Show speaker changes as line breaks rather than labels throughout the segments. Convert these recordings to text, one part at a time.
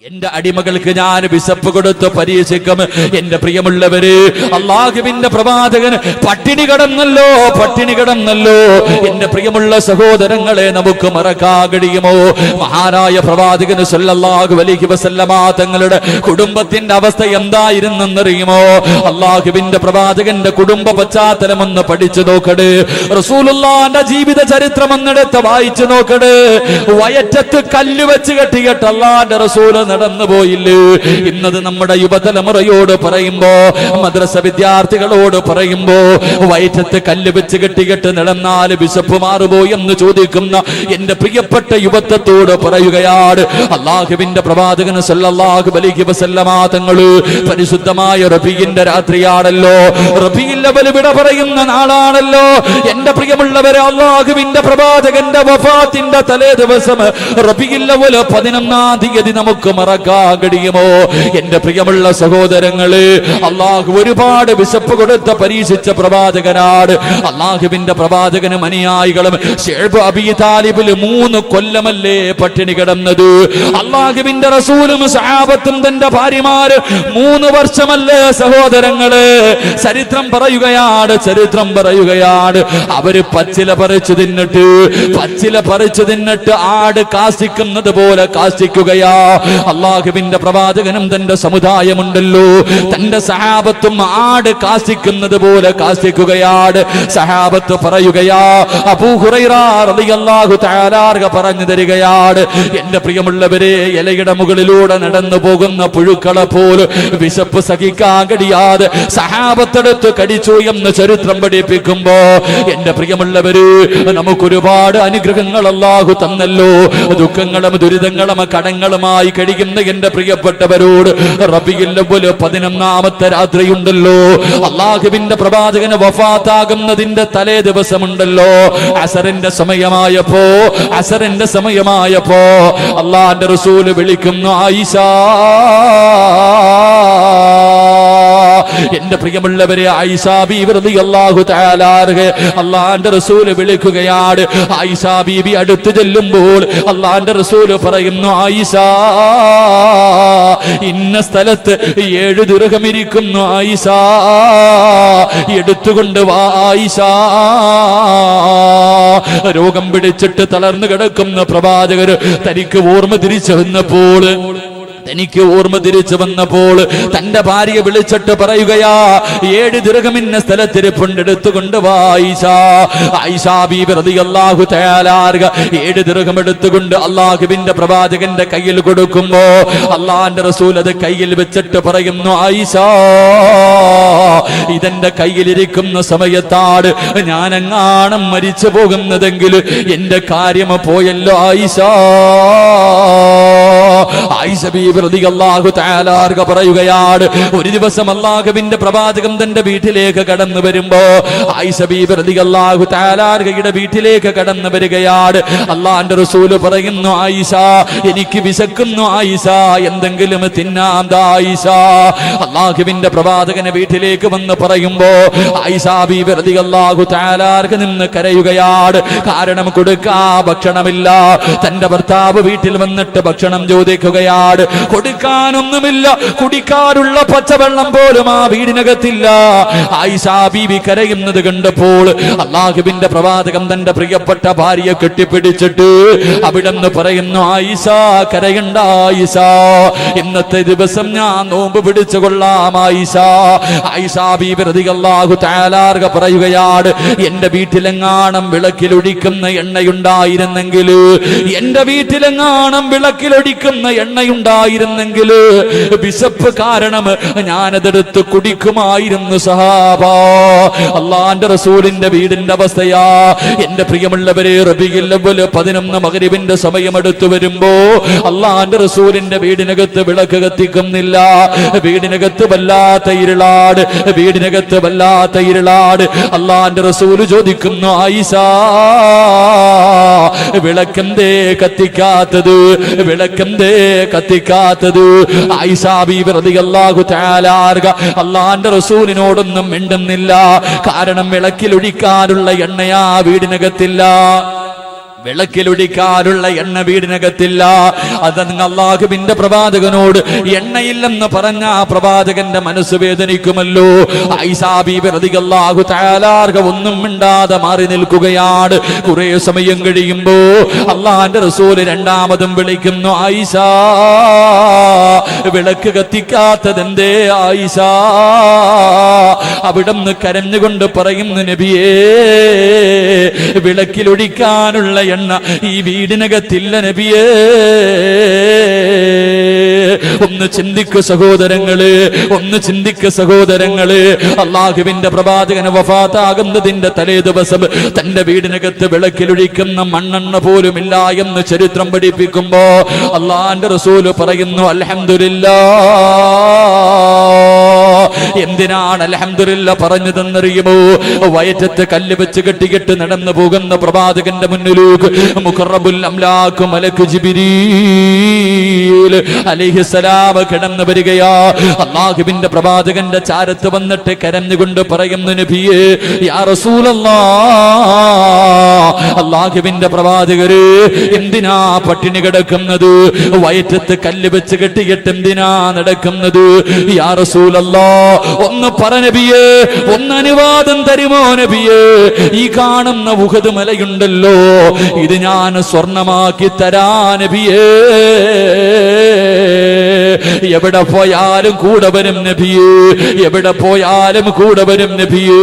എന്റെ അടിമകൾക്ക് ഞാൻ വിശപ്പ് കൊടുത്ത് പരീക്ഷിക്കും. എന്റെ പ്രിയമുള്ളവര്, അല്ലാഹുവിന്റെ പ്രവാചകൻ പട്ടിണി കിടന്നല്ലോ. എന്റെ പ്രിയമുള്ള സഹോദരങ്ങളെ, നമുക്ക് മറക്കാൻ കഴിയുമോ? മഹാനായ പ്രവാചകൻ സല്ലല്ലാഹു അലൈഹി വസല്ലമ തങ്ങളുടെ കുടുംബത്തിന്റെ അവസ്ഥ എന്തായിരുന്നെന്നറിയുമോ? അല്ലാഹുവിന്റെ പ്രവാചകന്റെ കുടുംബ പശ്ചാത്തലം ഒന്ന് പഠിച്ചു നോക്കട്. റസൂലുള്ളാഹിന്റെ ജീവിത ചരിത്രം ഒന്നെടുത്ത് വായിച്ചു നോക്കട്. വയറ്റത്ത് കല്ല് വെച്ച് കെട്ടിയിട്ട് അല്ലാഹുവിന്റെ റസൂൽ നടന്നു പോയില്ലേ? ഇന്നത് നമ്മുടെ യുവതലമുറയോട് പറയുമ്പോ, മദ്രസ വിദ്യാർത്ഥികളോട് പറയുമ്പോ, വയറ്റത്ത് കല്ല് വെച്ച് കെട്ടിക്കെട്ട് നടന്നാൽ വിശപ്പ് മാറുമോ എന്ന് ചോദിക്കുന്ന എന്റെ പ്രിയപ്പെട്ട യുവത്വത്തോട് പറയുകയാണ്, അല്ലാഹുവിന്റെ പ്രവാചകൻ സല്ലല്ലാഹു അലൈഹി വസല്ലമ തങ്ങള് പരിശുദ്ധമായ റബീഇന്റെ രാത്രിയാണല്ലോ, റബീഉൽ അവ്വൽ വിട പറയുന്ന നാളാണല്ലോ. എന്റെ പ്രിയമുള്ളവരെ, അല്ലാഹുവിന്റെ പ്രവാചകന്റെ വഫാത്തിന്റെ തലേ ദിവസം റബീഉൽ അവ്വൽ 11-ാം തീയതി നമുക്ക് മറക്കാൻ കഴിയുമോ? എന്റെ പ്രിയമുള്ള സഹോദരങ്ങള്, അള്ളാഹു ഒരുപാട് വിശപ്പ് കൊടുത്ത പരീക്ഷിച്ച പ്രവാചകനാണ്. അള്ളാഹുവിന്റെ പ്രവാചകനും അനുയായികളും ശൈബ് അബീ താലിബിൽ 3 കൊല്ലമല്ലേ പട്ടിണി കിടന്നത്? അള്ളാഹുവിന്റെ റസൂലും സഹാബത്തും തന്റെ ഭാര്യമാര് 3 വർഷമല്ലേ സഹോദരങ്ങള്? ചരിത്രം പറയുകയാണ്. അവര് പച്ചില പറിച്ചു തിന്നിട്ട് ആട് കാശിക്കുന്നത് പോലെ കാശിക്കുകയാ. അല്ലാഹുവിന്റെ പ്രവാചകനും തന്റെ സമുദായമുണ്ടല്ലോ, തന്റെ സഹാബത്തും ആട് കാശിക്കുന്നത് പോലെ കാശിക്കുകയാണ്. സഹാബത്ത് പറയുകയാ, അബൂ ഹുറൈറ റളിയല്ലാഹു തആല പറഞ്ഞു തരികയാണ്, എന്റെ പ്രിയമുള്ളവരെ, ഇലയുടെ മുകളിലൂടെ നടന്നു പോകുന്ന പുഴുക്കളെ പോലെ വിശപ്പ് സഹിക്കാൻ കഴിയാതെ സഹാബത്തെടുത്ത് കടിച്ചു എന്ന് ചരിത്രം പഠിപ്പിക്കുമ്പോ, എന്റെ പ്രിയമുള്ളവര്, നമുക്കൊരുപാട് അനുഗ്രഹങ്ങൾ അല്ലാഹു തന്നല്ലോ. ദുഃഖങ്ങളും ദുരിതങ്ങളും കടങ്ങളുമായി കഴിയുന്ന എന്റെ പ്രിയപ്പെട്ടവരോട് റബീഉൽ അവ്വൽ 11-ാമത്തെ രാത്രിയുണ്ടല്ലോ, അല്ലാഹുവിന്റെ പ്രവാചകന് വഫാത്താകുന്നതിന്റെ തലേ ദിവസമുണ്ടല്ലോ, അസറിന്റെ സമയമായപ്പോ അല്ലാഹുവിന്റെ റസൂൽ വിളിക്കുന്നു, ആയിഷ. എന്റെ പ്രിയമുള്ളവരെ, ആയിഷ ബീവി റളിയല്ലാഹു തആല അല്ലാഹുവിന്റെ റസൂൽ വിളിക്കുകയാണ്. ആയിഷ ബീവി അടുത്ത് ചെല്ലുമ്പോൾ അല്ലാഹുവിന്റെ റസൂൽ പറയുന്നു, ആയിഷ, ഇന്ന സ്ഥലത്ത് 7 ദിർഹം ഇരിക്കുന്നു, ആയിഷ, എടുത്തുകൊണ്ട് വാ ആയിഷ. രോഗം പിടിച്ചിട്ട് തളർന്നു കിടക്കുന്ന പ്രവാചകർ തനിക്ക് ഓർമ്മ തിരിച്ചു വന്നപ്പോൾ തന്റെ ഭാര്യയെ വിളിച്ചിട്ട് പറയുകയാ, 7 ദിർഹമിന്ന സ്ഥലത്തിരിപ്പുണ്ട്, എടുത്തുകൊണ്ട് വാ ആയിഷ. ആയിഷ ബീബി റളിയല്ലാഹു തആല 7 ദിർഹം എടുത്തുകൊണ്ട് അല്ലാഹുവിന്റെ പ്രവാചകന്റെ കയ്യിൽ കൊടുക്കുമ്പോ അല്ലാഹുവിന്റെ റസൂൽ അത് കയ്യിൽ വെച്ചിട്ട് പറയുന്നു, ആയിഷ, ഇതെന്റെ കയ്യിലിരിക്കുന്ന സമയത്താണ് ഞാനെങ്ങാനും മരിച്ചു പോകുന്നതെങ്കിൽ എന്റെ കാര്യം പോയല്ലോ ആയിഷ. ആയിഷ ബീബി റളിയല്ലാഹു തആല പറയുകയാണ്, ഒരു ദിവസം അല്ലാഹുവിന്റെ പ്രവാചകൻ തന്റെ വീട്ടിലേക്ക് കടന്നു വരുമ്പോ ആയിഷ ബീബി റളിയല്ലാഹു തആലയുടെ വീട്ടിലേക്ക് കടന്നു വരികയാണ്. അല്ലാഹുവിന്റെ റസൂൽ പറയുന്നു, ആയിഷ, എനിക്ക് വിശക്കുന്നു ആയിഷ, എന്തെങ്കിലും തിന്നാം ദാ ആയിഷ. അല്ലാഹുവിന്റെ പ്രവാചകനെ വീട്ടിലേക്ക് വന്ന് പറയുമ്പോ ആയിഷ ബീബി റളിയല്ലാഹു തആല നിന്ന് കരയുകയാണ്. കാരണം കൊടുക്കാ ഭക്ഷണമില്ല. തന്റെ ഭർത്താവ് വീട്ടിൽ വന്നിട്ട് ഭക്ഷണം ചോദിക്കുകയാണ്, കൊടുക്കാനൊന്നുമില്ല, കുടിക്കാനുള്ള പച്ചവെള്ളം പോലും ആ വീടിനകത്തില്ല. ആയിഷ ബീവി കരയുന്നത് കണ്ടപ്പോൾ അല്ലാഹുവിന്റെ പ്രവാചകൻ തന്റെ പ്രിയപ്പെട്ട ഭാര്യയെ കെട്ടിപ്പിടിച്ചിട്ട് അവിടെന്ന് പറയുന്നു, ആയിഷ, കരയണ്ട ആയിഷ, ഇന്നത്തെ ദിവസം ഞാൻ നോമ്പ് പിടിച്ചു കൊള്ളാം ആയിഷ. ആയിഷ ബീവി റളിയല്ലാഹു തആല പറയുകയാണ്, എന്റെ വീട്ടിലെങ്ങാനും വിളക്കിലൊഴിക്കുന്ന എണ്ണയുണ്ടായിരുന്നെങ്കിൽ, വിശപ്പ് കാരണം ഞാനതെടുത്ത് കുടിക്കുമായിരുന്നു സഹാബ. അല്ലാഹുവിന്റെ റസൂലിന്റെ വീടിന്റെ അവസ്ഥയാ. എന്റെ പ്രിയമുള്ളവരെ, റബീഉൽ അവ്വൽ 11 മഗ്രിബിന്റെ സമയം അടുത്തു വരുമ്പോ അല്ലാഹുവിന്റെ റസൂലിന്റെ വീടിനകത്ത് വിളക്ക് കത്തിക്കുന്നില്ല. വീടിനകത്ത് വല്ലാത്ത ഇരുളാട്. അല്ലാഹുവിന്റെ റസൂൽ ചോദിക്കുന്നു, ആയിഷ, വിളക്കെന്തേ കത്തിക്കാത്തത്? ആയിഷ ബീബി റളിയല്ലാഹു തആല അല്ലാഹുവിന്റെ റസൂലിനോടൊന്നും മിണ്ടുന്നില്ല. കാരണം വിളക്കിലൊഴിക്കാനുള്ള എണ്ണയാ വീടിനകത്തില്ല. വിളക്കിലൊഴിക്കാനുള്ള എണ്ണ വീടിനകത്തില്ല. അതങ്ങ് അല്ലാഹുവിന്റെ പ്രവാചകനോട് എണ്ണയില്ലെന്ന് പറഞ്ഞ ആ പ്രവാചകന്റെ മനസ്സ് വേദനിക്കുമല്ലോ. ആയിഷാ ബീബി റളിയല്ലാഹു തആല ഒന്നും മിണ്ടാതെ മാറി നിൽക്കുകയാണ്. കുറെ സമയം കഴിയുമ്പോ അല്ലാഹുവിന്റെ റസൂൽ രണ്ടാമതും വിളിക്കുന്നു, ആയിഷാ വിളക്ക് കത്തിക്കാത്തതെന്തേ ആയിഷാ? അവിടുന്ന് കരഞ്ഞുകൊണ്ട് പറയുന്നു, നബിയേ വിളക്കിലൊഴിക്കാനുള്ള എണ്ണ ഈ വീടിനകത്തില്ല നബിയേ. ഒന്ന് ചിന്തിക്കു സഹോദരങ്ങള്, ഒന്ന് ചിന്തിക്കു സഹോദരങ്ങള്. അല്ലാഹുവിന്റെ പ്രവാചകന് വഫാത്താകുന്നതിന്റെ തലേ ദിവസം തന്റെ വീടിനകത്ത് വിളക്കിലൊഴിക്കുന്ന മണ്ണെണ്ണ പോലുമില്ല എന്ന് ചരിത്രം പഠിപ്പിക്കുമ്പോ അല്ലാഹുവിന്റെ റസൂല് പറയുന്നു, അൽഹംദുലില്ലാഹ്. എന്തിനാണ് അൽഹംദുലില്ലാഹ് പറഞ്ഞതെന്നറിയുമോ? വയറ്റത്ത് കല്ല് വെച്ച് കെട്ടിക്കെട്ട് നടന്നു പോകുന്ന പ്രവാചകന്റെ മുന്നിലേക്ക് മുഖറബുൽ അംലാഖ് മലക്ക് ജിബ്രീൽ അലൈഹിസ്സലാം കടന്നു വരികയാ. അല്ലാഹുവിന്റെ പ്രവാചകന്റെ ചാരത്ത് വന്നിട്ട് കരഞ്ഞുകൊണ്ട് പറയുന്നു, നബിയേ യാ റസൂലല്ലാഹ്, അല്ലാഹുവിന്റെ പ്രവാചകരെ എന്തിനാ പട്ടിണി കിടക്കുന്നത്? വയറ്റത്ത് കല്ല് വെച്ച് കെട്ടിയിട്ട് എന്തിനാ നടക്കുന്നത്? യാ റസൂലല്ലാഹ്, ഒന്ന് പറ നബിയേ, ഒന്ന് അനുവാദം തരുമോ നബിയേ? ഈ കാണുന്ന ഉഹദ് മലയുണ്ടല്ലോ, ഇത് ഞാൻ സ്വർണമാക്കി തരാ നബിയേ. എവിടെ പോയാലും കൂടെ വരും നബിയേ, എവിടെ പോയാലും കൂടെ വരും നബിയേ.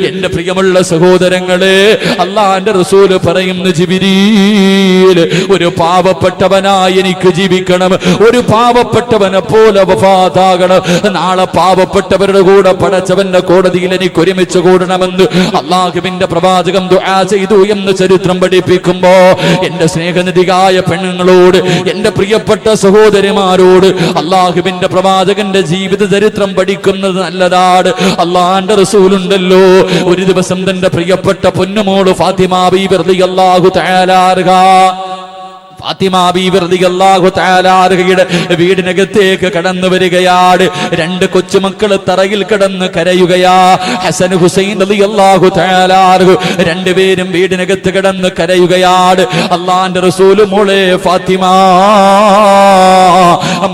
എന്റെ പ്രിയമുള്ള സഹോദരങ്ങളെ, അല്ലാഹുവിന്റെ റസൂൽ പറയുന്നു, ജിബ്രീൽ ഒരു പാവപ്പെട്ടവനായി എനിക്ക് ജീവിക്കണം, ഒരു പാവപ്പെട്ടവനെ പോലെ വഫാത്താകണം. നാളെ പാവപ്പെട്ടവരുടെ കൂടെ പടച്ചവന്റെ കോടതിയിൽ എനിക്ക് ഒരുമിച്ച് കൂടണമെന്ന് അല്ലാഹുവിന്റെ പ്രവാചകം ദുആ ചെയ്തു എന്ന് ചരിത്രം പഠിപ്പിക്കുമ്പോ എന്റെ സ്നേഹനിധിയായ പെണ്ണുങ്ങളോട്, എന്റെ പ്രിയപ്പെട്ട സഹോദരിമാരോട് അല്ലാഹുവിന്റെ പ്രവാചകന്റെ ജീവിത ചരിത്രം പഠിക്കുന്നത് നല്ലതാണ്. അല്ലാഹുവിന്റെ റസൂലുണ്ടല്ലോ, ഒരു ദിവസം തന്റെ പ്രിയപ്പെട്ട പൊന്നുമോള് ഫാത്തിമ ബീബി റളിയല്ലാഹു തആല അൻഹാ, ഫാത്തിമ ബീബി റളിയല്ലാഹു തആല അൻഹയുടെ വീടിനകത്തേക്ക് കടന്നു വരികയാണ്. രണ്ട് കൊച്ചുമക്കൾ തറയിൽ കിടന്ന് കരയുകയാ. ഹസൻ ഹുസൈൻ റളിയല്ലാഹു തആല അൻഹു രണ്ടുപേരും വീടിനകത്ത് കിടന്ന് കരയുകയാണ്. അല്ലാഹുവിന്റെ റസൂൽ, മോളെ ഫാത്തിമ,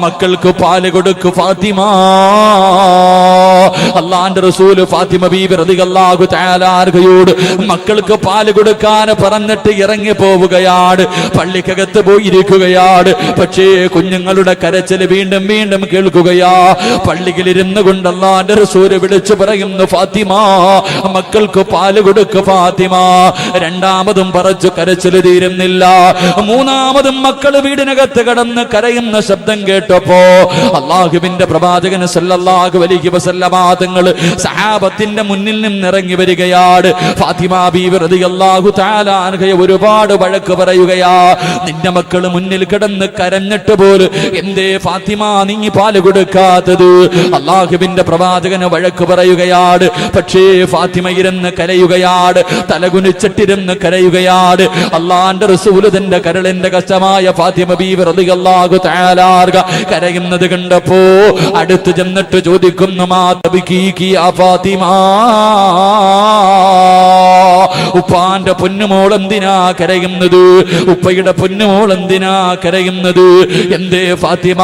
മക്കൾക്ക് പാല് കൊടുക്കു ഫാത്തിമ. അല്ലാഹുവിന്റെ റസൂൽ ഫാത്തിമ ബീബി റളിയല്ലാഹു തആല അൻഹയോട് മക്കൾക്ക് പാല് കൊടുക്കാൻ പറഞ്ഞിട്ട് ഇറങ്ങി പോവുകയാണ്. പള്ളിക്കകത്ത് പോയിരിക്കുകയാണ്. പക്ഷേ കുഞ്ഞുങ്ങളുടെ കരച്ചിൽ വീണ്ടും വീണ്ടും കേൾക്കുകയാ. പള്ളിയിലിരുന്നു കൊണ്ട് അല്ലാഹുവിന്റെ റസൂൽ വിളിച്ചു പറയുന്നു, ഫാത്തിമ, മക്കൾക്ക് പാല് കൊടുക്കു ഫാത്തിമ. രണ്ടാമതും പറച്ചു കരച്ചിൽ തീരുന്നില്ല. മൂന്നാമതും മക്കൾ വീടിനകത്ത് കടന്ന് കരയുന്ന ശബ്ദം കേട്ടപ്പോ അല്ലാഹുവിന്റെ പ്രവാചകൻ സല്ലല്ലാഹു അലൈഹി വസല്ലമ തങ്ങൾ സഹാബത്തിന്റെ മുന്നിൽ നിന്ന് ഇറങ്ങി വരികയാണ്. ഫാത്തിമ ബീവി റളിയല്ലാഹു തആല അൻഹയെ ഒരുപാട് വഴക്ക് പറയുകയാ. നിന്റെ മക്കള് മുന്നിൽ കിടന്ന് കരഞ്ഞിട്ട് പോലും എന്തേ ഫാത്തിമ നീ പാല് കൊടുക്കാത്തത്? അല്ലാഹുവിന്റെ പ്രവാചകന് വഴക്ക് പറയുകയാണ്. പക്ഷേ ഫാത്തിമ ഇരുന്ന് കരയുകയാണ്, തലകുനിച്ചിട്ടിരുന്ന് കരയുകയാണ്. അല്ലാഹുവിന്റെ റസൂൽ തന്റെ കരളിന്റെ കഷ്ടമായ ഫാത്തിമ ബീവി റളിയല്ലാഹു തആല അൻഹ കരയുന്നത് കണ്ടപ്പോ അടുത്ത് ചെന്നിട്ട് ചോദിക്കുന്നു, മാ തബ്കീകി യാ ഫാത്തിമ, ഉപ്പാന്റെ പൊന്നുമോൾ എന്തിനാ കരയുന്നത്? ഉപ്പയുടെ പൊന്നുമോൾ എന്തിനാ കരയുന്നത്? എന്തേ ഫാത്തിമ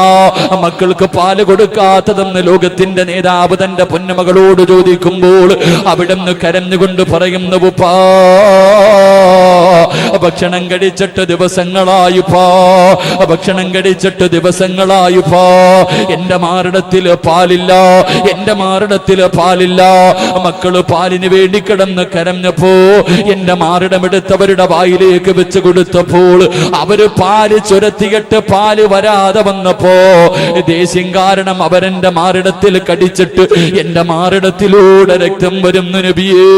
മക്കൾക്ക് പാല് കൊടുക്കാത്തതെന്ന് ലോകത്തിന്റെ നേതാവ് തന്റെ പൊന്നുമകളോട് ചോദിക്കുമ്പോൾ അവിടുന്ന് കരഞ്ഞുകൊണ്ട് പറയുന്നു, ഉപ്പാ ഭക്ഷണം കഴിച്ചിട്ട് ദിവസങ്ങളായുപ്പാ, ഭക്ഷണം കഴിച്ചിട്ട് ദിവസങ്ങളായുപ്പാ. എന്റെ മാറിടത്തില് പാലില്ല, എന്റെ മാറിടത്തില് പാലില്ല. മക്കള് പാലിന് വേണ്ടി കിടന്ന് കരഞ്ഞപ്പോ എന്റെ മാറിടമെടുത്തവരുടെ വായിലേക്ക് വെച്ച് കൊടുത്തപ്പോൾ അവര് പാല് ചുരത്തിയിട്ട് പാല് വരാതെ വന്നപ്പോ ദേഷ്യം കാരണം അവരെന്റെ മാറിടത്തിൽ കടിച്ചിട്ട് എന്റെ മാറിടത്തിലൂടെ രക്തം വരുന്നു നബിയേ.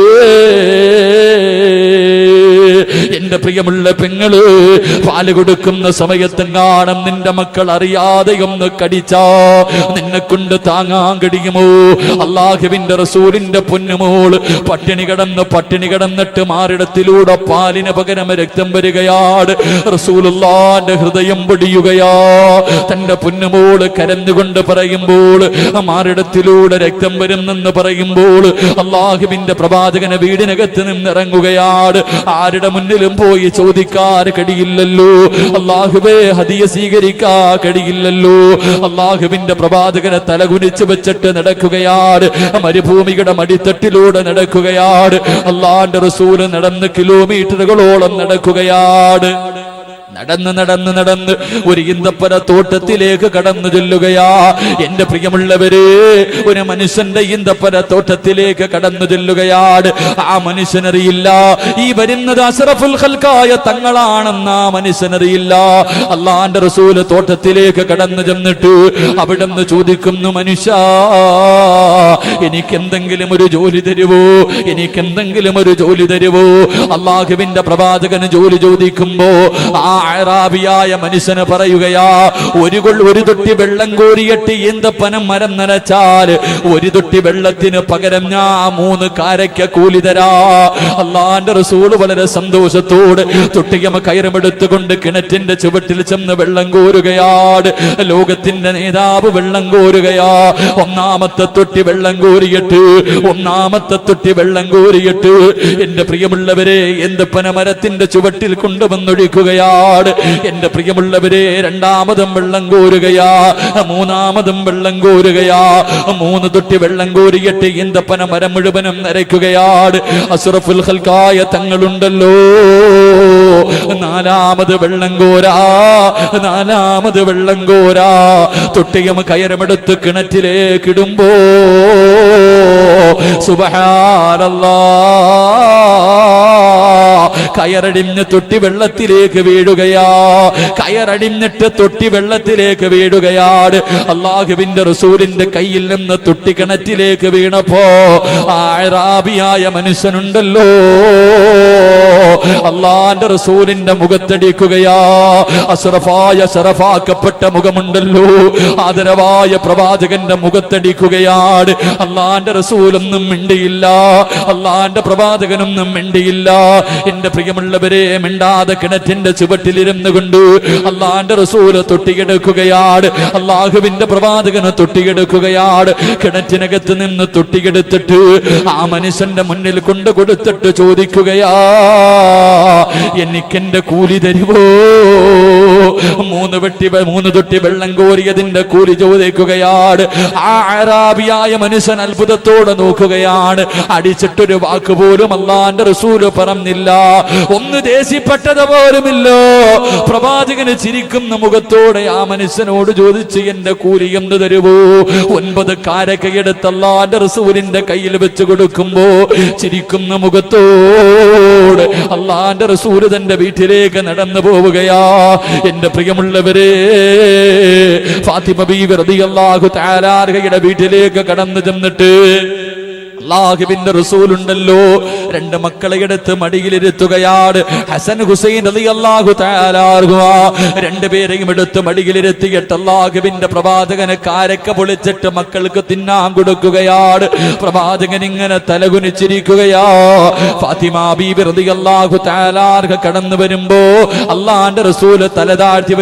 എന്റെ പ്രിയമുള്ള പെങ്ങള്, പാല് കൊടുക്കുന്ന സമയത്തെങ്ങാണം നിന്റെ മക്കൾ അറിയാതെ ഒന്ന് കടിച്ചാ നിന്നെ കൊണ്ട് താങ്ങാൻ കഴിയുമോ? അല്ലാഹുവിന്റെ റസൂലിന്റെ പൊന്നുമോള് പട്ടിണി കിടന്ന് കിടന്നിട്ട് മാറിടത്തിലൂടെ പാലിന് പകരം രക്തം വരികയാണ്. റസൂലുള്ളാന്റെ ഹൃദയം പൊടിയുകയാ. തന്റെ പൊന്നുമോള് കരഞ്ഞുകൊണ്ട് പറയുമ്പോൾ, മാറിടത്തിലൂടെ രക്തം വരുന്നെന്ന് പറയുമ്പോൾ അള്ളാഹുവിന്റെ പ്രവാചകനെ വീടിനകത്ത് നിന്നിറങ്ങുകയാണ്. ആരുടെ മുന്നിലും പോയി ചോദിക്കാൻ കഴിയില്ലല്ലോ, അള്ളാഹുവേ ഹദിയ സ്വീകരിക്കാൻ കഴിയില്ലല്ലോ. അള്ളാഹുവിന്റെ പ്രവാചകനെ തലകുനിച്ച് വെച്ചിട്ട് നടക്കുകയാണ്. മരുഭൂമിയുടെ മടിത്തട്ടിലൂടെ നടക്കുകയാണ്. അള്ളാന്റെ റസൂല് നടന്ന് കിലോമീറ്ററുകളോളം നടക്കുകയാണ്. നടന്ന് ഒരു ഈന്തപ്പന തോട്ടത്തിലേക്ക് കടന്നു ചെല്ലുകയാ. എന്റെ പ്രിയമുള്ളവര്, ഒരു മനുഷ്യന്റെ ഈന്തപ്പന തോട്ടത്തിലേക്ക് കടന്നു ചെല്ലുകയാണ്. ആ മനുഷ്യനറിയില്ല ഈ വരുന്നത് അഷ്റഫുൽ ഖൽഖായ തങ്ങളാണെന്ന് ആ മനുഷ്യനറിയില്ല. അള്ളാന്റെ റസൂല് തോട്ടത്തിലേക്ക് കടന്നു ചെന്നിട്ട് അവിടുന്ന് ചോദിക്കുന്നു, മനുഷ്യ എനിക്കെന്തെങ്കിലും ഒരു ജോലി തരുവോ, എനിക്കെന്തെങ്കിലും ഒരു ജോലി തരുവോ? അള്ളാഹുവിന്റെ പ്രവാചകന് ജോലി ചോദിക്കുമ്പോ ആ അറാബിയായ മനുഷ്യന് പറയുകയാ, ഒരു തൊട്ടി വെള്ളം കോരിയിട്ട് ഈന്തപ്പനം മരം നനച്ചാൽ ഒരു തൊട്ടി വെള്ളത്തിന് പകരം ഞാൻ 3 കാരയ്ക്ക കൂലി തരാ. അള്ളാന്റെ റസൂല് വളരെ സന്തോഷത്തോട് തൊട്ടിയമ കയറുമെടുത്തുകൊണ്ട് കിണറ്റിന്റെ ചുവട്ടിൽ ചെന്ന് വെള്ളം കോരുകയാണ്. ലോകത്തിന്റെ നേതാവ് വെള്ളം കോരുകയാ. ഒന്നാമത്തെ തൊട്ടി വെള്ളം കോരിയിട്ട് എന്റെ പ്രിയമുള്ളവരെ ഈന്തപ്പന മരത്തിന്റെ ചുവട്ടിൽ കൊണ്ടുവന്നൊഴിക്കുകയാണ്. എന്റെ പ്രിയമുള്ളവരെ, രണ്ടാമതും വെള്ളം കോരുകയാ, മൂന്നാമതും വെള്ളം കോരുകയാ. 3 തൊട്ടി വെള്ളം കോരിയിട്ട് ഈന്തപ്പന മരം മുഴുവനും നരയ്ക്കുകയാണ്. അഷ്റഫുൽ ഖൽഖായ തങ്ങളുണ്ടല്ലോ, 4ാമത് വെള്ളം കോരാ. തൊട്ടിയം കയറമെടുത്ത് കിണറ്റിലേക്ക് ഇടുമ്പോ സുബ്ഹാനല്ലാഹ്, കയറടിഞ്ഞ് തൊട്ടി വെള്ളത്തിലേക്ക് വീഴുകയാ. കയറടിഞ്ഞിട്ട് തൊട്ടി വെള്ളത്തിലേക്ക് വീഴുകയാണ്. അള്ളാഹുവിന്റെ റസൂലിന്റെ കയ്യിൽ നിന്ന് തൊട്ടി കിണറ്റിലേക്ക് വീണപ്പോ ആ അറാബിയായ മനുഷ്യനുണ്ടല്ലോ, അള്ളാന്റെ റസൂലിന്റെ മുഖത്തടിക്കുകയാ. ശറഫാക്കപ്പെട്ട മുഖമുണ്ടല്ലോ, ആദരവായ പ്രവാചകന്റെ മുഖത്തടിക്കുകയാണ്. അള്ളാന്റെ റസൂലൊന്നും മിണ്ടിയില്ല, അള്ളാന്റെ പ്രവാചകനൊന്നും മിണ്ടിയില്ല. എന്റെ പ്രിയമുള്ളവരെ, മിണ്ടാതെ കിണറ്റിന്റെ ചുവട്ടിലിരുന്നു കൊണ്ട് അള്ളാന്റെ റസൂല് തൊട്ടിയെടുക്കുകയാണ്. അള്ളാഹുവിന്റെ പ്രവാചകന് തൊട്ടിയെടുക്കുകയാണ്. കിണറ്റിനകത്ത് നിന്ന് തൊട്ടിയെടുത്തിട്ട് ആ മനുഷ്യന്റെ മുന്നിൽ കൊണ്ടു കൊടുത്തിട്ട് ചോദിക്കുകയാ, എനിക്കെന്റെ കൂലി തരുവോ? 3 തൊട്ടി വെള്ളം കോരിയതിന്റെ കൂലി ചോദിക്കുകയാണ്. ആ അറാബിയായ മനുഷ്യൻ അത്ഭുതത്തോടെ നോക്കുകയാണ്. അടിച്ചിട്ടൊരു വാക്ക് പോലും അള്ളാന്റെ റസൂല് പറഞ്ഞില്ല, ഒന്ന് ദേഷ്യപ്പെട്ടത് പോലുമില്ലോ. പ്രവാചകന് ചിരിക്കുന്ന മുഖത്തോടെ ആ മനുഷ്യനോട് ചോദിച്ച്, എന്റെ കൂലി എന്ത് തരുവോ? 9 കാരക്കയെടുത്ത് അള്ളാന്റെ റസൂലിന്റെ കയ്യിൽ വെച്ച് കൊടുക്കുമ്പോ ചിരിക്കുന്ന മുഖത്തോടെ അള്ളാന്റെ റസൂല് തന്റെ വീട്ടിലേക്ക് നടന്നു പോവുകയാ. എന്റെ പ്രിയമുള്ളവരെ, ഫാത്തിമ ബീവി റളിയല്ലാഹു തആല അൻഹയുടെ വീട്ടിലേക്ക് കടന്നു ചെന്നിട്ട് അല്ലാഹുവിന്റെ റസൂലുണ്ടല്ലോ, 2 മക്കളെ എടുത്ത് മടിയിലിരുത്തുകയാണ്. ഹസൻ ഹുസൈൻ റളിയല്ലാഹു തആല അൻഹു 2 പേരെയും എടുത്ത് മടിയിലിരുത്തിയിട്ട് അല്ലാഹുവിന്റെ പ്രവാചകനെ കാരക്ക പൊളിച്ചിട്ട് മക്കൾക്ക് തിന്നാൻ കൊടുക്കുകയാണ്. പ്രവാചകൻ ഇങ്ങനെ തലകുനിച്ചിരിക്കുകയാ. ഫാത്തിമ ബീബി റളിയല്ലാഹു തആല അൻഹ കടന്നു വരുമ്പോ അല്ലാഹുവിന്റെ റസൂല് തല താഴ്ത്തി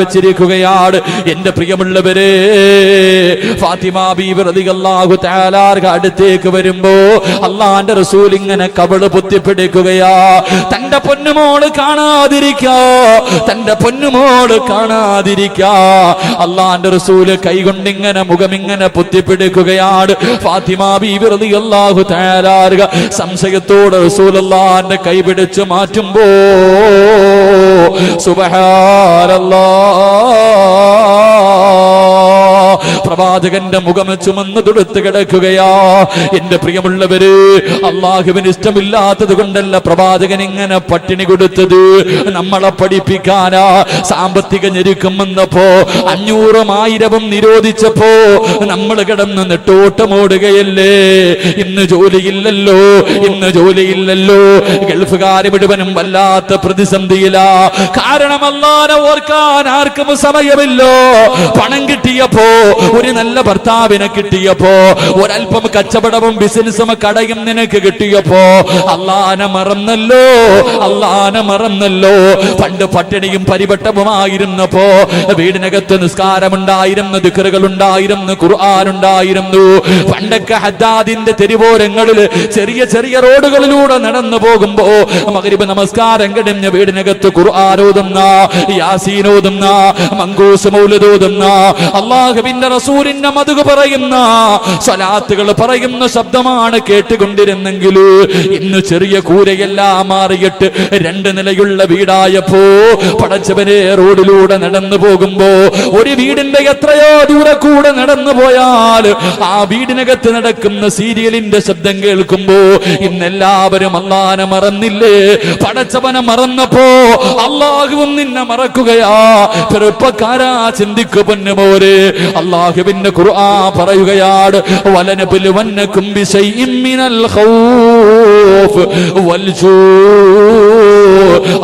വെച്ചിരിക്കുകയാണ്. എന്റെ പ്രിയമുള്ളവരെ, ഫാത്തിമ ബീബി റളിയല്ലാഹു തആല അൻഹ അടുത്തേക്ക് വരുമ്പോ അള്ളാന്റെ റസൂൽ ഇങ്ങനെ കബള് പൊത്തിപ്പിടിക്കുകയാ. തന്റെ പൊന്നുമോള് കാണാതിരിക്കാ അള്ളാന്റെ റസൂല് കൈകൊണ്ടിങ്ങനെ മുഖമിങ്ങനെ പൊത്തിപ്പിടിക്കുകയാണ്. ഫാത്തിമ ബീബി റളിയല്ലാഹു തആല അൻഹ സംശയത്തോടെ റസൂലുള്ളാഹിന്റെ കൈ പിടിച്ചു മാറ്റുമ്പോ സുബ്ഹാനല്ലാഹ്, പ്രവാചകന്റെ മുഖം ചുമന്ന് തുടുത്ത് കിടക്കുകയാ. എന്റെ പ്രിയമുള്ളവര്, അള്ളാഹുവിന് ഇഷ്ടമില്ലാത്തത് കൊണ്ടല്ല പ്രവാചകൻ ഇങ്ങനെ പട്ടിണി കൊടുത്തത്, നമ്മളെ പഠിപ്പിക്കാനാ. സാമ്പത്തിക ഞെരുക്കം വന്നപ്പോ 500ഉം 1000ഉം നിരോധിച്ചപ്പോ നമ്മൾ കിടന്ന് നെട്ടോട്ടമോടുകയല്ലേ. ഇന്ന് ജോലിയില്ലല്ലോ. ഗൾഫുകാര് മുഴുവനും വല്ലാത്ത പ്രതിസന്ധിയിലാ. കാരണം അല്ലാഹനെ ഓർക്കാൻ ആർക്കും സമയമില്ലോ. പണം കിട്ടിയപ്പോ ഒരു നല്ല ഭർത്താവിനെ കിട്ടിയപ്പോ, ഒരൽപ്പം കച്ചവടവും ബിസിനസ്സും കടയും നിനക്ക് കിട്ടിയപ്പോ അള്ളാനെ മറന്നല്ലോ, അള്ളാനെ മറന്നല്ലോ. പണ്ട് പട്ടിണിയും പരിവട്ടവുമായിരുന്നപ്പോ വീടിനകത്ത് നിസ്കാരമുണ്ടായിരുന്നു, ദിക്റുകൾ ഉണ്ടായിരുന്നു, ഖുർആൻ ഉണ്ടായിരുന്നു. പണ്ടൊക്കെ ഹദ്ദാദിന്റെ തെരുവോരങ്ങളിൽ ചെറിയ ചെറിയ റോഡുകളിലൂടെ നടന്നു പോകുമ്പോ മഗ്രിബ് നമസ്കാരം കഴിഞ്ഞ് വീടിനകത്ത് ഖുർആൻ ഓതുന്ന, യാസീൻ ഓതുന്ന, മങ്കൂസ് മൗലിദ് ഓതുന്ന, അല്ലാഹുവിന്റെ റസൂലിന്റെ മദ്ഹ് പറയുന്ന, സ്വലാത്തുകൾ പറയുന്ന ശബ്ദമാണ് കേട്ടുകൊണ്ടിരുന്നെങ്കിൽ ഇന്ന് ചെറിയ കൂരയെല്ലാം മാറിയിട്ട് 2 നിലയുള്ള വീടായപ്പോ പടച്ചവനെ റോഡിലൂടെ നടന്നു പോകുമ്പോ ഒരു വീടിന്റെ എത്രയോ ദൂരെ കൂടെ നടന്നു പോയാൽ ആ വീടിനകത്ത് നടക്കുന്ന സീരിയലിന്റെ ശബ്ദം കേൾക്കുമ്പോ ഇന്നെല്ലാവരും അല്ലാഹനെ മറന്നില്ലേ? പടച്ചവനെ മറന്നപ്പോ അല്ലാഹുവും നിന്നെ മറക്കുകയാ. ചെറുപ്പക്കാരാ, ചിന്തിക്കു പൊന്നുമോരെ. അല്ലാഹുവിന്റെ ഖുർആൻ പറയുകയാണ്, വലനബലുവന്നകും ബിശൈഇൻ മിനൽ ഖൗഫ് വൽജൂ.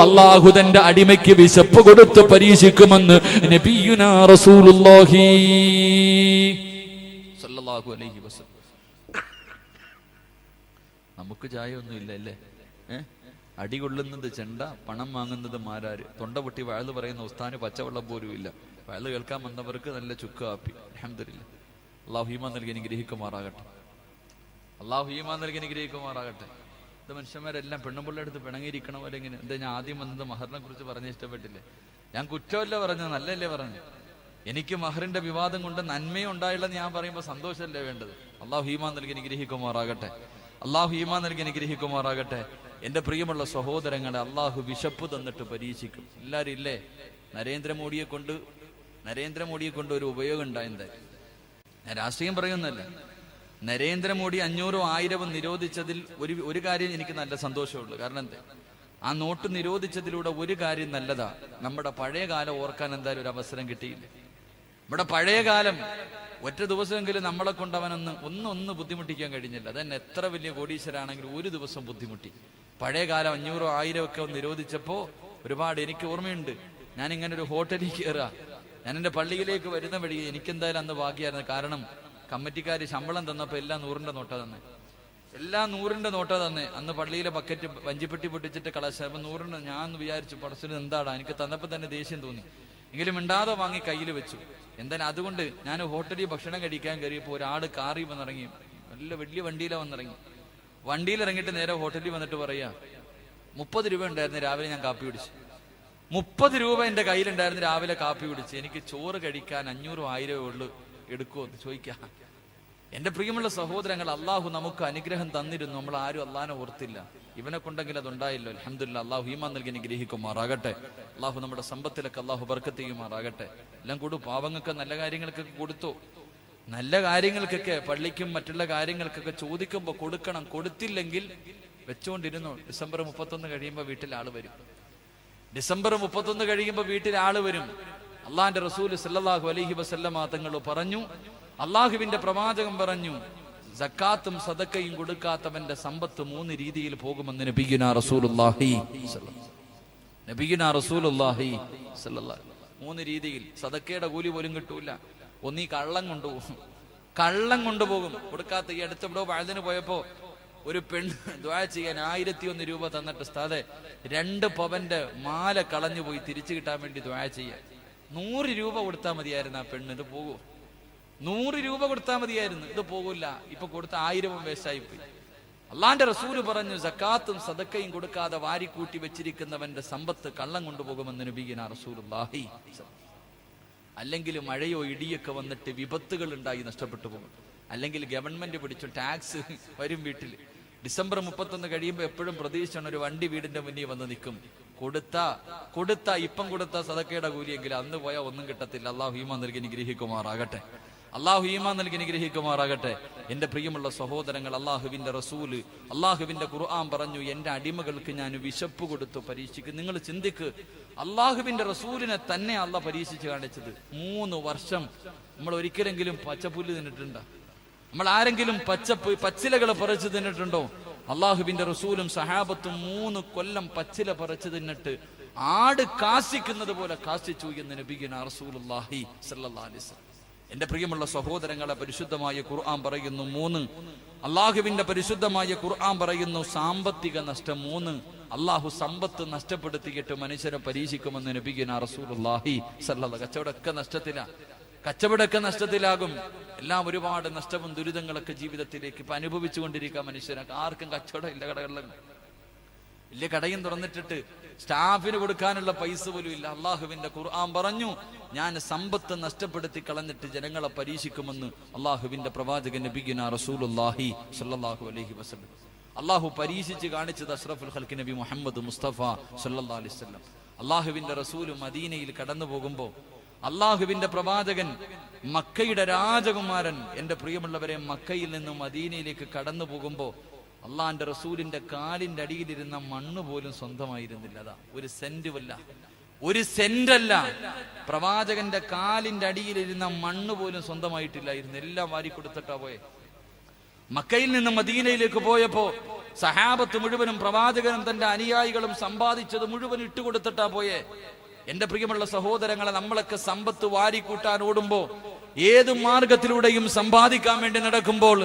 അല്ലാഹു തന്റെ അടിമയ്ക്ക് വിശപ്പ് കൊടുത്ത് പരീക്ഷിക്കുമെന്ന് നബിയുനാ റസൂലുള്ളാഹി സ്വല്ലല്ലാഹു അലൈഹി വസല്ലം. നമുക്ക് ചായ ഒന്നും ഇല്ല അല്ലേ? അടികൊള്ളുന്നത് ചെണ്ട, പണം വാങ്ങുന്നത് മാരാര്. തൊണ്ട പൊട്ടി വയല് പറയുന്ന ഉസ്താന് പച്ചവെള്ളം പോലും ഇല്ല. വയല് കേൾക്കാൻ വന്നവർക്ക് നല്ല ചുക്ക് കാപ്പി. അൽഹംദുലില്ലാഹ്. അല്ലാഹു ഈമാൻ നൽകി അനുഗ്രഹിക്കുമാറാകട്ടെ. അല്ലാഹു ഈമാൻ നൽകി അനുഗ്രഹിക്കുമാറാകട്ടെ. ഇത് മനുഷ്യന്മാരെല്ലാം പെണ്ണുമ്പിള്ള എടുത്ത് പിണങ്ങിയിരിക്കണം. അല്ലെങ്കിൽ എന്താ, ഞാൻ ആദ്യം വന്നത് മഹറിനെ കുറിച്ച് പറഞ്ഞ് ഇഷ്ടപ്പെട്ടില്ലേ? ഞാൻ കുറ്റമല്ല പറഞ്ഞത്, നല്ലല്ലേ പറഞ്ഞു. എനിക്ക് മഹറിന്റെ വിവാദം കൊണ്ട് നന്മയും ഉണ്ടായുള്ളത് ഞാൻ പറയുമ്പോൾ സന്തോഷമല്ലേ വേണ്ടത്? അല്ലാഹു ഈമാൻ നൽകി അനുഗ്രഹിക്കുമാറാകട്ടെ. അല്ലാഹു ഈമാൻ നൽകി അനുഗ്രഹിക്കുമാറാകട്ടെ. എന്റെ പ്രിയമുള്ള സഹോദരങ്ങളെ, അല്ലാഹു വിശപ്പ് തന്നിട്ട് പരീക്ഷിക്കും. എല്ലാവരും ഇല്ലേ, നരേന്ദ്രമോദിയെ കൊണ്ട് ഒരു ഉപയോഗം ഉണ്ടായെന്തായാലും. ഞാൻ രാഷ്ട്രീയം പറയുന്നല്ല. നരേന്ദ്രമോദി 500 1000 നിരോധിച്ചതിൽ ഒരു കാര്യം എനിക്ക് നല്ല സന്തോഷമുള്ളൂ. കാരണം എന്താ, ആ നോട്ട് നിരോധിച്ചതിലൂടെ ഒരു കാര്യം നല്ലതാ. നമ്മുടെ പഴയ കാലം ഓർക്കാൻ എന്തായാലും ഒരു അവസരം കിട്ടിയില്ല. നമ്മുടെ പഴയ കാലം ഒറ്റ ദിവസമെങ്കിലും നമ്മളെ കൊണ്ട് അവനൊന്ന് ബുദ്ധിമുട്ടിക്കാൻ കഴിഞ്ഞില്ല. അതന്നെ എത്ര വലിയ കോടീശ്വരാണെങ്കിലും ഒരു ദിവസം ബുദ്ധിമുട്ടി. പഴയ കാലം 500 1000 ഒക്കെ നിരോധിച്ചപ്പോ ഒരുപാട് എനിക്ക് ഓർമ്മയുണ്ട്. ഞാൻ ഇങ്ങനെ ഒരു ഹോട്ടലിൽ കയറുക, ഞാൻ എൻ്റെ പള്ളിയിലേക്ക് വരുന്ന വഴി എനിക്കെന്തായാലും അന്ന് ഭാഗ്യമായിരുന്നു. കാരണം കമ്മിറ്റിക്കാർ ശമ്പളം തന്നപ്പോൾ എല്ലാം 100ന്റെ നോട്ട തന്നെ, എല്ലാം 100ന്റെ നോട്ട തന്നെ. അന്ന് പള്ളിയിലെ ബക്കറ്റ് വഞ്ചിപ്പെട്ടി പൊട്ടിച്ചിട്ട് കളശപ്പം 100ന്റെ. ഞാൻ വിചാരിച്ചു, പടച്ചിന് എന്താടാ, എനിക്ക് തന്നപ്പോൾ തന്നെ ദേഷ്യം തോന്നി. എങ്കിലും മിണ്ടാതെ വാങ്ങി കയ്യിൽ വെച്ചു. എന്തായാലും അതുകൊണ്ട് ഞാൻ ഹോട്ടലിൽ ഭക്ഷണം കഴിക്കാൻ കയറിയപ്പോൾ ഒരാൾ കാറിൽ വന്നിറങ്ങി, നല്ല വലിയ വണ്ടിയിലാണ് വന്നിറങ്ങി. വണ്ടിയിൽ ഇറങ്ങിയിട്ട് നേരെ ഹോട്ടലിൽ വന്നിട്ട് പറയാ, 30 രൂപ ഉണ്ടായിരുന്നു രാവിലെ ഞാൻ കാപ്പി കുടിച്ചു. 30 രൂപ എൻ്റെ കയ്യിലുണ്ടായിരുന്നു രാവിലെ കാപ്പി കുടിച്ച്. എനിക്ക് ചോറ് കഴിക്കാൻ 500 1000 ഉള്ളു, എടുക്കുമോ എന്ന് ചോദിക്കാം. എന്റെ പ്രിയമുള്ള സഹോദരങ്ങൾ, അള്ളാഹു നമുക്ക് അനുഗ്രഹം തന്നിരുന്നു, നമ്മൾ ആരും അള്ളാഹനെ ഓർത്തില്ല. ഇവനെ കൊണ്ടെങ്കിൽ അതുണ്ടായില്ലോ. അൽഹംദുലില്ലാഹ്. അള്ളാഹു ഈമാൻ നൽകി അനുഗ്രഹിക്കുമാറാകട്ടെ. അള്ളാഹു നമ്മുടെ സമ്പത്തിലൊക്കെ അള്ളാഹു ബർക്കത്ത് ചെയ്യുമാറാകട്ടെ. എല്ലാം പാവങ്ങൾക്ക് നല്ല കാര്യങ്ങൾക്കൊക്കെ കൊടുത്തു. നല്ല കാര്യങ്ങൾക്കൊക്കെ, പള്ളിക്കും മറ്റുള്ള കാര്യങ്ങൾക്കൊക്കെ ചോദിക്കുമ്പോൾ കൊടുക്കണം. കൊടുത്തില്ലെങ്കിൽ വെച്ചുകൊണ്ടിരുന്നു. ഡിസംബർ 31 കഴിയുമ്പോൾ വീട്ടിൽ ആള് വരും. ഡിസംബർ 31 കഴിയുമ്പോൾ വീട്ടിൽ ആള് വരും. അള്ളാന്റെ റസൂൽ സല്ലല്ലാഹു അലൈഹി വസല്ലമ തങ്ങൾ പറഞ്ഞു, അള്ളാഹുവിന്റെ പ്രവാചകൻ പറഞ്ഞു, സക്കാത്തും സദക്കയും കൊടുക്കാത്തവന്റെ സമ്പത്ത് 3 രീതിയിൽ പോകുമെന്ന് നബിയുനാ റസൂലുള്ളാഹി സല്ലല്ലാഹു 3 രീതിയിൽ. സദക്കയുടെ കൂലി പോലും കിട്ടൂല. ഒന്നീ കള്ളം കൊണ്ടുപോകും. കൊടുക്കാത്ത. ഈ അടുത്തവിടെ വഴുതിന് പോയപ്പോ ഒരു പെണ്ണ് ദുആ ചെയ്യാൻ 1001 രൂപ തന്നിട്ട്, ഉസ്താദേ 2 പവന്റെ മാല കളഞ്ഞു പോയി, തിരിച്ചു കിട്ടാൻ വേണ്ടി ദുആ ചെയ്യാൻ 100 രൂപ കൊടുത്താൽ മതിയായിരുന്നു. ആ പെണ്ണ് ഇത് പോകുമോ? 100 രൂപ കൊടുത്താൽ മതിയായിരുന്നു, ഇത് പോകില്ല. ഇപ്പൊ കൊടുത്ത 1000 വേസ്റ്റായി പോയി. അള്ളാന്റെ റസൂല് പറഞ്ഞു, സക്കാത്തും സദക്കയും കൊടുക്കാതെ വാരിക്കൂട്ടി വെച്ചിരിക്കുന്നവന്റെ സമ്പത്ത് കള്ളം കൊണ്ടുപോകുമെന്ന് നബിയുനാ റസൂലുള്ളാഹി. അല്ലെങ്കിൽ മഴയോ ഇടിയൊക്കെ വന്നിട്ട് വിപത്തുകൾ ഉണ്ടായി നഷ്ടപ്പെട്ടു പോകും. അല്ലെങ്കിൽ ഗവൺമെന്റ് പിടിച്ചു ടാക്സ് വരും വീട്ടിൽ. ഡിസംബർ 31 കഴിയുമ്പോൾ എപ്പോഴും പ്രതീക്ഷിച്ചാണ് ഒരു വണ്ടി വീടിന്റെ മുന്നിൽ വന്ന് നിൽക്കും. ഇപ്പം കൊടുത്ത സദക്കയുടെ കൂലിയെങ്കിലും അന്ന് പോയാൽ ഒന്നും കിട്ടത്തില്ല. അള്ളാഹു ഈമാൻ നൽകി അനുഗ്രഹിക്കുമാറാകട്ടെ. എന്റെ പ്രിയമുള്ള സഹോദരങ്ങൾ, അള്ളാഹുവിന്റെ റസൂല്, അള്ളാഹുവിന്റെ ഖുർആൻ പറഞ്ഞു, എന്റെ അടിമകൾക്ക് ഞാൻ വിശപ്പ് കൊടുത്തു പരീക്ഷിക്കും. നിങ്ങൾ ചിന്തിക്ക്, അള്ളാഹുവിന്റെ റസൂലിനെ തന്നെ അള്ളാഹ് പരീക്ഷിച്ച് കാണിച്ചത്. 3 വർഷം നമ്മൾ ഒരിക്കലെങ്കിലും പച്ചപ്പുല്ല് തിന്നിട്ടുണ്ടോ? നമ്മൾ ആരെങ്കിലും പച്ചിലകൾ പറിച്ചു തിന്നിട്ടുണ്ടോ? അള്ളാഹുവിന്റെ റസൂലും സഹാബത്തും 3 കൊല്ലം പച്ചില പറിച്ചു തിന്നിട്ട് ആട് കാശിക്കുന്നത് പോലെ കാശിച്ചു എന്ന് നബിയുനാ റസൂലുള്ളാഹി സ്വല്ലല്ലാഹു അലൈഹി വസല്ലം. എന്റെ പ്രിയമുള്ള സഹോദരങ്ങളെ, പരിശുദ്ധമായ ഖുർആൻ പറയുന്നു 3. അള്ളാഹുവിന്റെ പരിശുദ്ധമായ ഖുർആൻ പറയുന്നു സാമ്പത്തിക നഷ്ടം 3. അള്ളാഹു സമ്പത്ത് നഷ്ടപ്പെടുത്തിയിട്ട് മനുഷ്യരെ പരീക്ഷിക്കുമെന്ന് നബിയുനാ റസൂലുള്ളാഹി സ്വല്ലല്ലാഹു. കച്ചവടമൊക്കെ നഷ്ടത്തിലാകും. എല്ലാം ഒരുപാട് നഷ്ടവും ദുരിതങ്ങളൊക്കെ ജീവിതത്തിലേക്ക് ഇപ്പൊ അനുഭവിച്ചുകൊണ്ടിരിക്കുക മനുഷ്യരൊക്കെ. ആർക്കും കച്ചവടം ഇല്ല, കടകളിലും വലിയ കടയും തുറന്നിട്ടിട്ട് സ്റ്റാഫിന് കൊടുക്കാനുള്ള പൈസ പോലും ഇല്ല. അള്ളാഹുവിന്റെ ഖുർആൻ പറഞ്ഞു, ഞാൻ സമ്പത്ത് നഷ്ടപ്പെടുത്തി കളഞ്ഞിട്ട് ജനങ്ങളെ പരീക്ഷിക്കുമെന്ന് അള്ളാഹുവിന്റെ പ്രവാചകൻ നബിയുനാ റസൂലുള്ളാഹി സ്വല്ലല്ലാഹു അലൈഹി വസല്ലം. അള്ളാഹു പരീക്ഷിച്ച് കാണിച്ചത് അഷ്റഫുൽ ഖൽഖ് നബി മുഹമ്മദ് മുസ്തഫ സ്വല്ലല്ലാഹു അലൈഹി വസല്ലം. അള്ളാഹുവിന്റെ റസൂല് മദീനയിൽ കടന്നു പോകുമ്പോ അള്ളാഹുവിന്റെ പ്രവാചകൻ മക്കയുടെ രാജകുമാരൻ, എന്റെ പ്രിയമുള്ളവരെ, മക്കയിൽ നിന്നും മദീനയിലേക്ക് കടന്നു പോകുമ്പോ അള്ളാന്റെ റസൂലിന്റെ കാലിന്റെ അടിയിലിരുന്ന മണ്ണ് പോലും സ്വന്തമായിരുന്നില്ല. അതാ, ഒരു സെന്റല്ല പ്രവാചകന്റെ കാലിന്റെ അടിയിലിരുന്ന മണ്ണ് പോലും സ്വന്തമായിട്ടില്ലായിരുന്നു. എല്ലാം വാരി കൊടുത്തിട്ടാ പോയെ. മക്കയിൽ നിന്ന് മദീനയിലേക്ക് പോയപ്പോ സഹാബത്ത് മുഴുവനും പ്രവാചകനും തന്റെ അനുയായികളും സമ്പാദിച്ചത് മുഴുവൻ ഇട്ടുകൊടുത്തിട്ടാ പോയെ. എന്റെ പ്രിയമുള്ള സഹോദരങ്ങളെ, നമ്മളൊക്കെ സമ്പത്ത് വാരിക്കൂട്ടാൻ ഓടുമ്പോ, ഏത് മാർഗത്തിലൂടെയും സമ്പാദിക്കാൻ വേണ്ടി നടക്കുമ്പോൾ,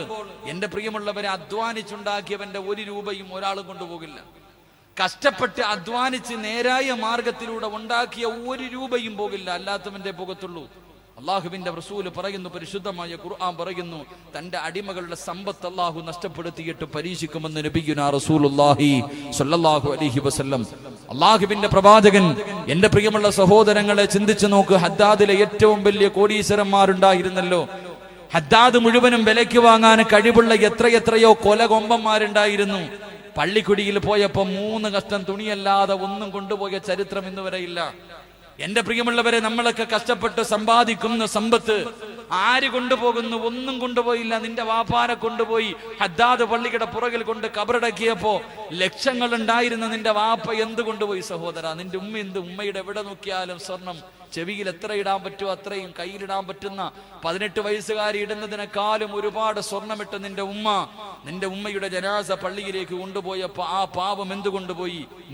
എന്റെ പ്രിയമുള്ളവരെ, അധ്വാനിച്ചുണ്ടാക്കിയവന്റെ 1 രൂപയും ഒരാളും കൊണ്ടുപോകില്ല. കഷ്ടപ്പെട്ട് അധ്വാനിച്ച് നേരായ മാർഗത്തിലൂടെ ഉണ്ടാക്കിയ 1 രൂപയും പോകില്ല, അല്ലാത്തവന്റെ പോകത്തുള്ളൂ. അള്ളാഹുവിന്റെ റസൂല് പറയുന്നു, പരിശുദ്ധമായ ഖുർആൻ പറയുന്നു, തന്റെ അടിമകളുടെ സമ്പത്ത് അള്ളാഹു നഷ്ടപ്പെടുത്തിയിട്ട് പരീക്ഷിക്കുമെന്ന് നബിയുനാ റസൂലുള്ളാഹി സ്വല്ലല്ലാഹു അലൈഹി വസല്ലം. അള്ളാഹുവിന്റെ പ്രവാചകൻ, എന്റെ പ്രിയമുള്ള സഹോദരങ്ങളെ, ചിന്തിച്ചു നോക്ക്. ഹദ്ദാദിലെ ഏറ്റവും വലിയ കോടീശ്വരന്മാരുണ്ടായിരുന്നല്ലോ. ഹദ്ദാദ് മുഴുവനും വിലയ്ക്ക് വാങ്ങാൻ കഴിവുള്ള എത്രയെത്രയോ കൊലകൊമ്പന്മാരുണ്ടായിരുന്നു. പള്ളിക്കുടിയിൽ പോയപ്പോ 3 കഷ്ടം തുണിയല്ലാതെ ഒന്നും കൊണ്ടുപോയ ചരിത്രം ഇന്നുവരെ ഇല്ല. എന്റെ പ്രിയമുള്ളവരെ, നമ്മളൊക്കെ കഷ്ടപ്പെട്ട് സമ്പാദിക്കുന്ന സമ്പത്ത് ആര് കൊണ്ടുപോകുന്നു? ഒന്നും കൊണ്ടുപോയില്ല. നിന്റെ വാപ്പാനെ കൊണ്ടുപോയി ഹദ്ദാദ് പള്ളിയുടെ പുറകിൽ കൊണ്ട് കബറടക്കിയപ്പോ ലക്ഷങ്ങൾ ഉണ്ടായിരുന്ന നിന്റെ വാപ്പ എന്ത് കൊണ്ടുപോയി സഹോദര? നിന്റെ ഉമ്മ എന്ത്? ഉമ്മയുടെ എവിടെ നോക്കിയാലും സ്വർണം. ചെവിയിൽ എത്ര ഇടാൻ പറ്റുമോ അത്രയും, കയ്യിലിടാൻ പറ്റുന്ന 18 വയസ്സുകാരി ഇടുന്നതിനേക്കാളും ഒരുപാട് സ്വർണ്ണമിട്ട് നിന്റെ ഉമ്മയുടെ ജനാസ പള്ളിയിലേക്ക് കൊണ്ടുപോയപ്പോ ആ പാപം എന്ത് കൊണ്ടുപോയി? നീ